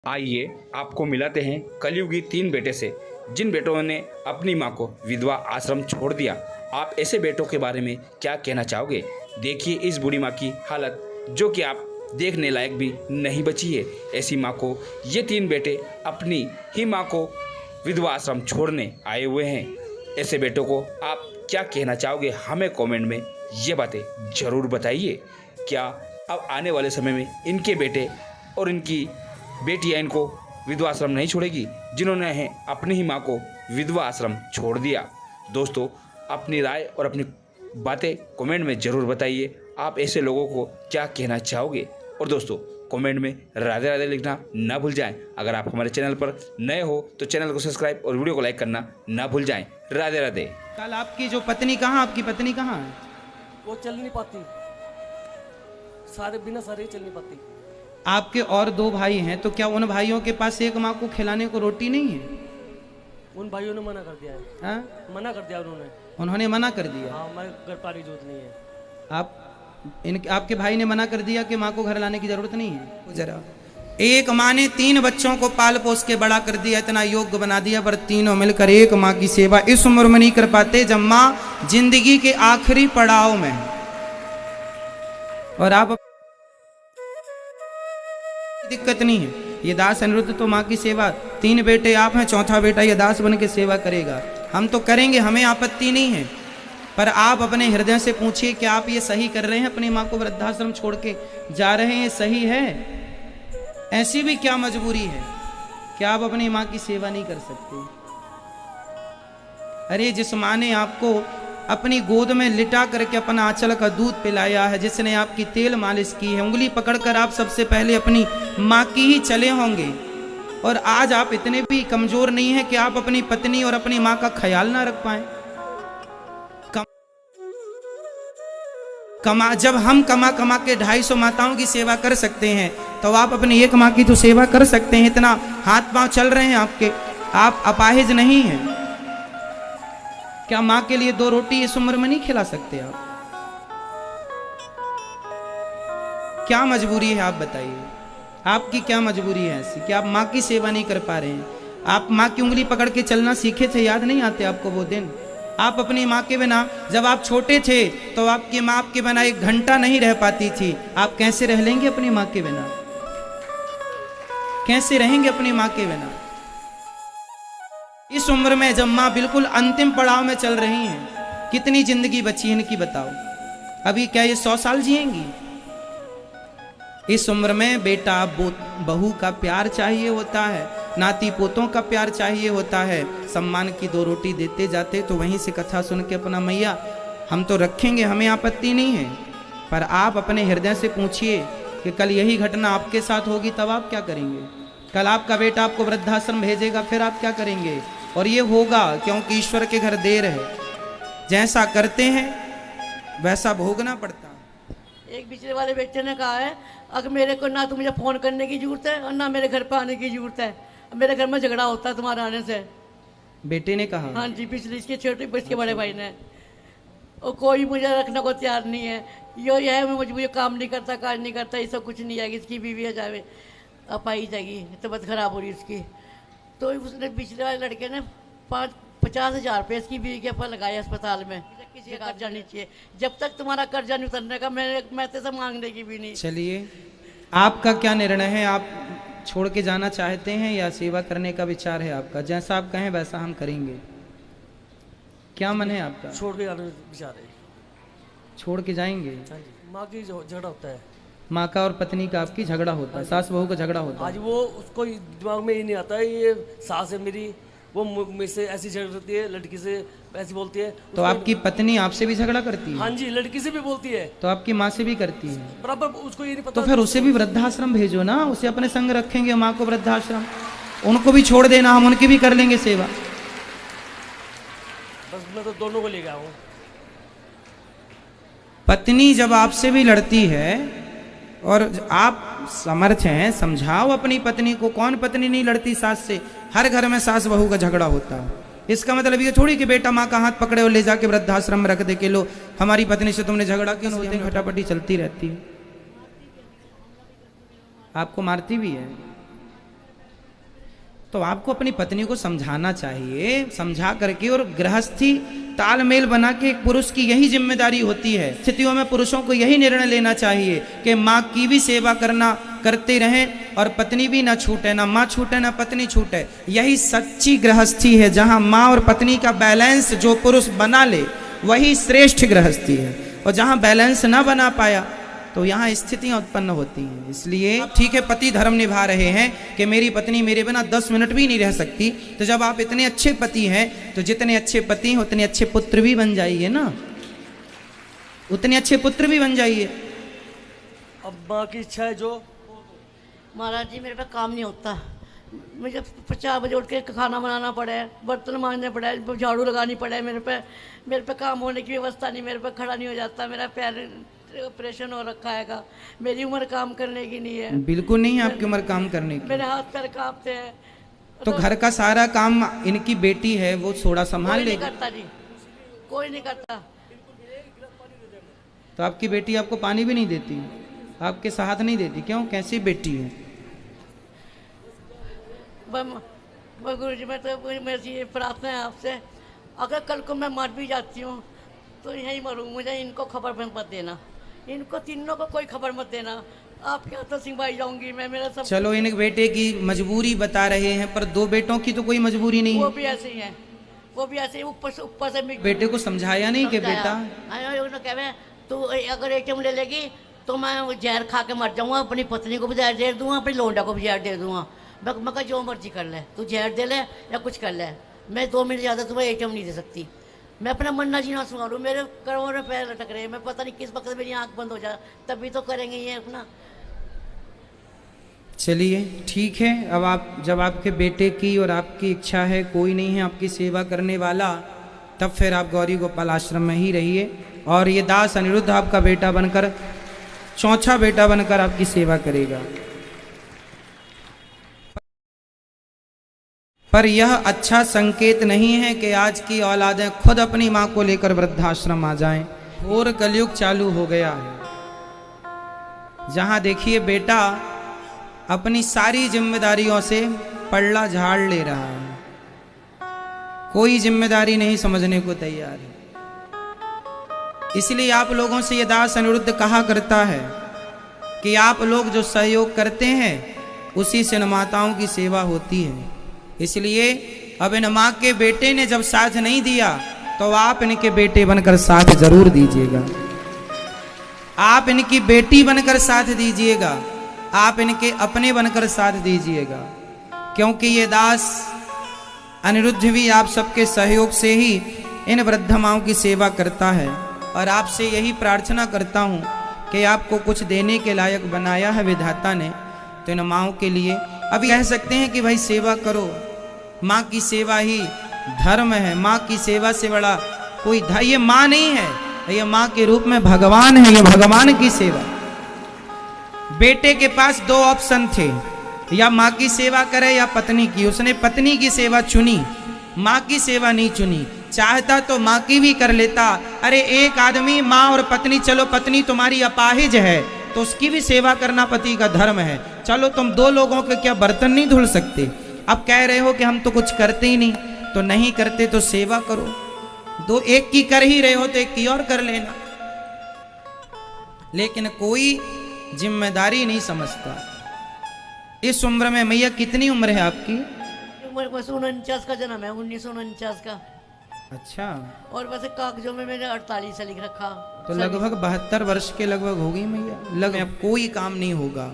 आइए आपको मिलाते हैं कलयुगी 3 बेटे से, जिन बेटों ने अपनी मां को विधवा आश्रम छोड़ दिया। आप ऐसे बेटों के बारे में क्या कहना चाहोगे? देखिए इस बूढ़ी मां की हालत, जो कि आप देखने लायक भी नहीं बची है। ऐसी मां को ये 3 बेटे अपनी ही मां को विधवा आश्रम छोड़ने आए हुए हैं। ऐसे बेटों को आप क्या कहना चाहोगे? हमें कमेंट में ये बातें ज़रूर बताइए। क्या अब आने वाले समय में इनके बेटे और इनकी बेटियां इनको विधवा आश्रम नहीं छोड़ेगी, जिन्होंने अपनी ही मां को विधवा आश्रम छोड़ दिया? दोस्तों, अपनी राय और अपनी बातें कमेंट में ज़रूर बताइए। आप ऐसे लोगों को क्या कहना चाहोगे? और दोस्तों, कमेंट में राधे राधे लिखना ना भूल जाएं। अगर आप हमारे चैनल पर नए हो तो चैनल को सब्सक्राइब और वीडियो को लाइक करना ना भूल जाएं। राधे राधे। कल आपकी जो पत्नी कहाँ, आपकी पत्नी कहाँ है? वो चल नहीं पाती, सारे बिना सारे चल नहीं पाती। आपके और 2 भाई हैं, तो क्या उन भाइयों के पास एक माँ को खिलाने को रोटी नहीं है? उन भाइयों ने मना कर दिया है। हाँ? मना कर दिया उन्होंने मना कर दिया। हाँ, हमारे घर पारी जरूरत नहीं है। आपके भाई ने मना कर दिया कि माँ को घर लाने की जरूरत नहीं है। जरा एक माँ ने 3 बच्चों को पाल पोस के बड़ा कर दिया, इतना योग्य बना दिया, पर तीनों मिलकर एक माँ की सेवा इस उम्र में नहीं कर पाते जब माँ जिंदगी के आखिरी पड़ाव में। और आप दिक्कत नहीं है, ये दास अनिरुद्ध तो माँ की सेवा, 3 बेटे आप हैं, 4था बेटा ये दास बन के सेवा करेगा। हम तो करेंगे, हमें आपत्ति नहीं है, पर आप अपने हृदय से पूछिए कि आप ये सही कर रहे हैं? अपनी माँ को वृद्धाश्रम छोड़ के जा रहे हैं, सही है? ऐसी भी क्या मजबूरी है कि आप अपनी माँ की सेवा नहीं कर सकते? अरे जिस माँ ने आपको अपनी गोद में लिटा करके अपना आंचल का दूध पिलाया है, जिसने आपकी तेल मालिश की है, उंगली पकड़कर आप सबसे पहले अपनी माँ की ही चले होंगे, और आज आप इतने भी कमजोर नहीं हैं कि आप अपनी पत्नी और अपनी माँ का ख्याल ना रख पाए। जब हम कमा कमा के 250 माताओं की सेवा कर सकते हैं, तो आप अपनी एक माँ की तो सेवा कर सकते हैं। इतना हाथ पांव चल रहे हैं आपके, आप अपाहिज नहीं हैं। क्या माँ के लिए 2 रोटी इस उम्र में नहीं खिला सकते आप? क्या मजबूरी है आप बताइए? आपकी क्या मजबूरी है ऐसी कि आप माँ की सेवा नहीं कर पा रहे हैं? आप माँ की उंगली पकड़ के चलना सीखे थे, याद नहीं आते आपको वो दिन? आप अपनी माँ के बिना, जब आप छोटे थे तो आपकी माँ आपके बिना 1 घंटा नहीं रह पाती थी। आप कैसे रह लेंगे अपनी माँ के बिना? कैसे रहेंगे अपनी माँ के बिना? इस उम्र में जब माँ बिल्कुल अंतिम पड़ाव में चल रही हैं, कितनी जिंदगी बची है इनकी बताओ? अभी क्या ये 100 साल जिएंगी? इस उम्र में बेटा बहू का प्यार चाहिए होता है, नाती पोतों का प्यार चाहिए होता है। सम्मान की 2 रोटी देते जाते तो वहीं से कथा सुन के अपना मैया हम तो रखेंगे, हमें आपत्ति नहीं है, पर आप अपने हृदय से पूछिए कि कल यही घटना आपके साथ होगी, तब आप क्या करेंगे? कल आपका बेटा आपको वृद्धाश्रम भेजेगा, फिर आप क्या करेंगे? और ये होगा क्योंकि ईश्वर के घर देर है, जैसा करते हैं वैसा भोगना पड़ता है। एक पिछले वाले बेटे ने कहा है, अगर मेरे को ना तो मुझे फ़ोन करने की जरूरत है और ना मेरे घर पर आने की जरूरत है, मेरे घर में झगड़ा होता है तुम्हारे आने से। बेटे ने कहा? हाँ जी, पिछले इसके छोटे इसके बड़े भाई ने। और कोई मुझे रखने को तैयार नहीं है। ये है मुझे काम नहीं करता, काज नहीं करता, ये सब कुछ नहीं आएगी। इसकी बीवी आ जाए अब आई जाएगी, तबीयत खराब हो रही उसकी। तो उसने पिछले वाले लड़के ने 50,000 रुपये इसकी बीवी के ऊपर लगाए अस्पताल में। किसी का कर्जा नहीं चाहिए, जब तक तुम्हारा कर्जा नहीं उतरने का मैं से मांगने की भी नहीं। चलिए, आपका क्या निर्णय है? आप छोड़ के जाना चाहते हैं या सेवा करने का विचार है आपका? जैसा आप कहें वैसा हम करेंगे। क्या मन है आपका? छोड़ के जाने विचार है। छोड़ के जाएंगे? माँ की झगड़ा होता है, माँ का और पत्नी का आपकी झगड़ा होता है, सास बहू का झगड़ा होता है। आज वो उसको दिमाग में ये नहीं आता है, ये सास है मेरी, वो मुझ से ऐसी झगड़ती है, लड़की से ऐसी बोलती है। तो आपकी पत्नी आपसे भी झगड़ा करती है? हाँ जी, लड़की से भी बोलती है। तो आपकी माँ से भी करती है? बराबर, उसको ये नहीं पता। तो फिर उसे भी वृद्धाश्रम भेजो ना, उसे अपने संग रखेंगे, माँ को वृद्धाश्रम, उनको भी छोड़ देना, हम उनकी भी कर लेंगे सेवा। बस मैं तो दोनों को ले गया हूँ। पत्नी जब आपसे भी लड़ती है और आप समर्थ हैं, समझाओ अपनी पत्नी को। कौन पत्नी नहीं लड़ती सास से? हर घर में सास बहू का झगड़ा होता है। इसका मतलब ये थोड़ी कि बेटा माँ का हाथ पकड़े और ले जाके वृद्धाश्रम में रख दे के लो हमारी पत्नी से तुमने झगड़ा क्यों? होते हैं, खटापटी चलती रहती है। आपको मारती भी है? तो आपको अपनी पत्नी को समझाना चाहिए, समझा करके, और गृहस्थी तालमेल बना के एक पुरुष की यही जिम्मेदारी होती है। स्थितियों में पुरुषों को यही निर्णय लेना चाहिए कि माँ की भी सेवा करते रहें और पत्नी भी ना छूटे, ना माँ छूटे ना पत्नी छूटे। यही सच्ची गृहस्थी है, जहाँ माँ और पत्नी का बैलेंस जो पुरुष बना ले वही श्रेष्ठ गृहस्थी है। और जहाँ बैलेंस ना बना पाया तो यहाँ स्थितियां उत्पन्न होती हैं। इसलिए ठीक है, पति धर्म निभा रहे हैं कि मेरी पत्नी मेरे बिना 10 मिनट भी नहीं रह सकती। तो जब आप इतने अच्छे पति हैं तो जितने अच्छे पति हैं उतने अच्छे पुत्र भी बन जाइए ना, उतने अच्छे पुत्र भी बन जाइए। अब माँ की इच्छा है जो महाराज जी मेरे पे काम नहीं होता, मुझे 4 बजे उठ के खाना बनाना पड़ा है, बर्तन मांजने पड़ा है, झाड़ू लगानी पड़ा है। मेरे पे काम होने की व्यवस्था नहीं, मेरे पे खड़ा नहीं हो जाता। मेरा पैर ऑपरेशन हो रखा है, मेरी उम्र काम करने की नहीं है। बिल्कुल नहीं है आपकी उम्र काम करने की। मेरे हाथ पैर कांपते हैं। तो घर का सारा काम इनकी बेटी है, वो थोड़ा संभाल लेगी। कोई नहीं करता जी, कोई नहीं करता। तो आपकी बेटी आपको पानी भी नहीं देती, आपके साथ नहीं देती, क्यों? कैसी बेटी है? गुरु जी, मैं तो मेरी ये प्रार्थना है आपसे, अगर कल को मैं मर भी जाती हूँ तो यहीं मरूँ, मुझे इनको खबर मत देना, इनको तीनों को कोई खबर मत देना। आपके हाथों सिंहवाई जाऊंगी मैं, मेरा सब। चलो, इन बेटे की मजबूरी बता रहे हैं, पर 2 बेटों की तो कोई मजबूरी नहीं है। वो भी ऐसे ही है, वो भी ऐसे ही ऊपर से बेटे को समझाया नहीं कि बेटा कहे तू अगर ATM ले लेगी तो मैं जहर खा के मर जाऊंगा, अपनी पत्नी को भी जहर दे दूंगा, अपनी लोंडा को भी जहर दे दूंगा। मैं कहा जो मर्जी कर ले, तू जहर दे ले या कुछ कर ले, मैं 2 मिनट ज़्यादा तुम्हें ATM नहीं दे सकती। मैं अपना मरना जीना सुना लूँ, मेरे करोड़ों में पैर लटक रहे हैं, मैं पता नहीं किस वक्त मेरी आंख बंद हो जाए, तभी तो करेंगे ये अपना। चलिए ठीक है, अब आप जब आपके बेटे की और आपकी इच्छा है, कोई नहीं है आपकी सेवा करने वाला, तब फिर आप गौरी गोपाल आश्रम में ही रहिए। और ये दास अनिरुद्ध आपका बेटा बनकर, चौथा बेटा बनकर आपकी सेवा करेगा। पर यह अच्छा संकेत नहीं है कि आज की औलादें खुद अपनी माँ को लेकर वृद्धाश्रम आ जाएं। और कलयुग चालू हो गया है, जहाँ देखिए बेटा अपनी सारी जिम्मेदारियों से पल्ला झाड़ ले रहा है, कोई जिम्मेदारी नहीं समझने को तैयार है। इसलिए आप लोगों से ये दास अनिरुद्ध कहा करता है कि आप लोग जो सहयोग करते हैं उसी से माताओं की सेवा होती है। इसलिए अब इन माँ के बेटे ने जब साथ नहीं दिया तो आप इनके बेटे बनकर साथ जरूर दीजिएगा, आप इनकी बेटी बनकर साथ दीजिएगा, आप इनके अपने बनकर साथ दीजिएगा। क्योंकि ये दास अनिरुद्ध भी आप सबके सहयोग से ही इन वृद्ध माओं की सेवा करता है। और आपसे यही प्रार्थना करता हूँ कि आपको कुछ देने के लायक बनाया है विधाता ने, तो इन माओं के लिए अभी कह सकते हैं कि भाई सेवा करो, माँ की सेवा ही धर्म है, माँ की सेवा से बड़ा कोई ये माँ नहीं है, ये माँ के रूप में भगवान है, ये भगवान की सेवा। बेटे के पास 2 ऑप्शन थे, या माँ की सेवा करे या पत्नी की, उसने पत्नी की सेवा चुनी, माँ की सेवा नहीं चुनी। चाहता तो माँ की भी कर लेता, अरे एक आदमी माँ और पत्नी, चलो पत्नी तुम्हारी अपाहिज है तो उसकी भी सेवा करना पति का धर्म है, चलो तुम 2 लोगों के क्या बर्तन नहीं धुल सकते। अब कह रहे हो कि हम तो कुछ करते ही नहीं, तो नहीं करते तो सेवा करो, 2 एक की कर ही रहे हो तो एक की और कर लेना। लेकिन कोई जिम्मेदारी नहीं समझता। इस उम्र में, मैया कितनी उम्र है आपकी? 1949 का जन्म है, 1949 का। अच्छा, और वैसे कागजों में मैंने 48 से लिख रखा, तो लगभग 72 वर्ष के लगभग होगी मैया। अब कोई काम नहीं होगा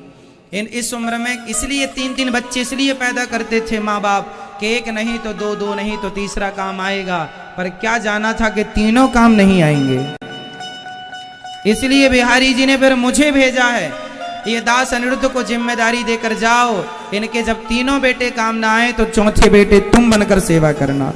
इस उम्र में। इसलिए 3-3 बच्चे इसलिए पैदा करते थे माँ बाप कि एक नहीं तो 2, 2 नहीं तो तीसरा काम आएगा, पर क्या जाना था कि तीनों काम नहीं आएंगे। इसलिए बिहारी जी ने फिर मुझे भेजा है, ये दास अनिरुद्ध को जिम्मेदारी देकर जाओ, इनके जब तीनों बेटे काम ना आए तो चौथे बेटे तुम बनकर सेवा करना।